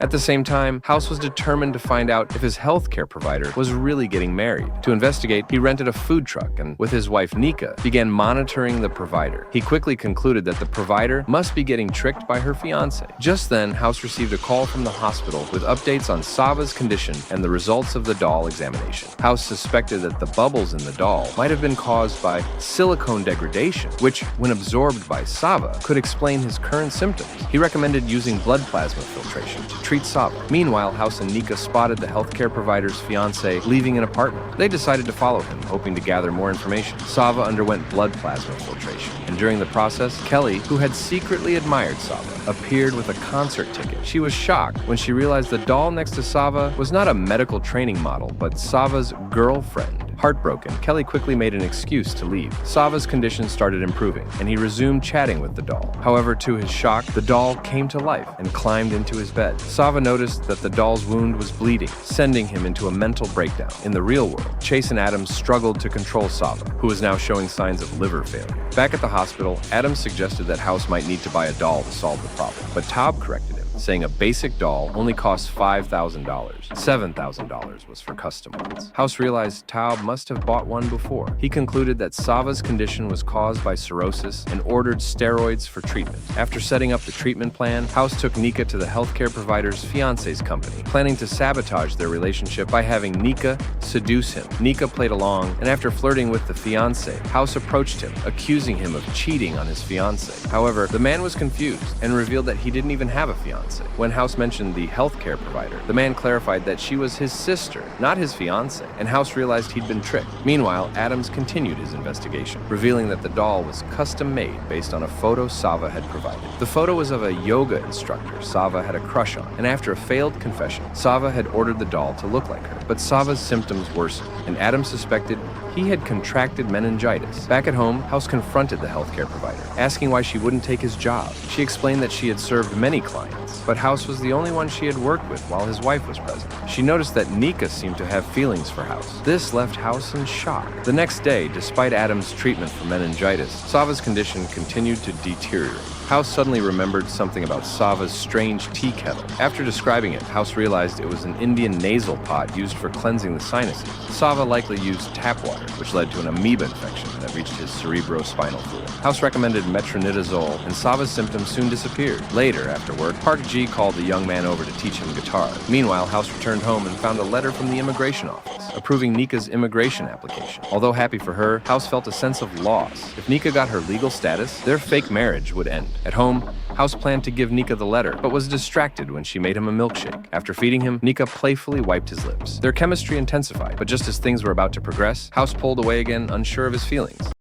At the same time, House was determined to find out if his healthcare provider was really getting married. To investigate, he rented a food truck and, with his wife Nika, began monitoring the provider. He quickly concluded that the provider must be getting tricked by her fiancé. Just then, House received a call from the hospital with updates on Sava's condition and the results of the doll examination. House suspected that the bubbles in the doll might have been caused by silicone degradation, which, when absorbed by Sava, could explain his current symptoms. He recommended using blood plasma filtration to treat Sava. Meanwhile, House and Nika spotted the healthcare provider's fiancé leaving an apartment. They decided to follow him, hoping to gather more information. Sava underwent blood plasma filtration, and during the process, Kelly, who had secretly admired Sava, appeared with a concert ticket. She was shocked when she realized the doll next to Sava was not a medical training model, but Sava's girlfriend. Heartbroken, Kelly quickly made an excuse to leave. Sava's condition started improving, and he resumed chatting with the doll. However, to his shock, the doll came to life and climbed into his bed. Sava noticed that the doll's wound was bleeding, sending him into a mental breakdown. In the real world, Chase and Adams struggled to control Sava, who was now showing signs of liver failure. Back at the hospital, Adams suggested that House might need to buy a doll to solve the problem, but Taub corrected him, saying a basic doll only costs $5,000. $7,000 was for custom ones. House realized Taub must have bought one before. He concluded that Sava's condition was caused by cirrhosis and ordered steroids for treatment. After setting up the treatment plan, House took Nika to the healthcare provider's fiancé's company, planning to sabotage their relationship by having Nika seduce him. Nika played along, and after flirting with the fiancé, House approached him, accusing him of cheating on his fiancé. However, the man was confused and revealed that he didn't even have a fiancé. When House mentioned the healthcare provider, the man clarified that she was his sister, not his fiancé, and House realized he'd been tricked. Meanwhile, Adams continued his investigation, revealing that the doll was custom-made based on a photo Sava had provided. The photo was of a yoga instructor Sava had a crush on, and after a failed confession, Sava had ordered the doll to look like her. But Sava's symptoms worsened, and Adams suspected he had contracted meningitis. Back at home, House confronted the healthcare provider, asking why she wouldn't take his job. She explained that she had served many clients, but House was the only one she had worked with while his wife was present. She noticed that Nika seemed to have feelings for House. This left House in shock. The next day, despite Adams' treatment for meningitis, Sava's condition continued to deteriorate. House suddenly remembered something about Sava's strange tea kettle. After describing it, House realized it was an Indian nasal pot used for cleansing the sinuses. Sava likely used tap water, which led to an amoeba infection that reached his cerebrospinal fluid. House recommended metronidazole, and Sava's symptoms soon disappeared. Later, after work, Park Ji called the young man over to teach him guitar. Meanwhile, House returned home and found a letter from the immigration office, approving Nika's immigration application. Although happy for her, House felt a sense of loss. If Nika got her legal status, their fake marriage would end. At home, House planned to give Nika the letter, but was distracted when she made him a milkshake. After feeding him, Nika playfully wiped his lips. Their chemistry intensified, but just as things were about to progress, House pulled away again, unsure of his feelings.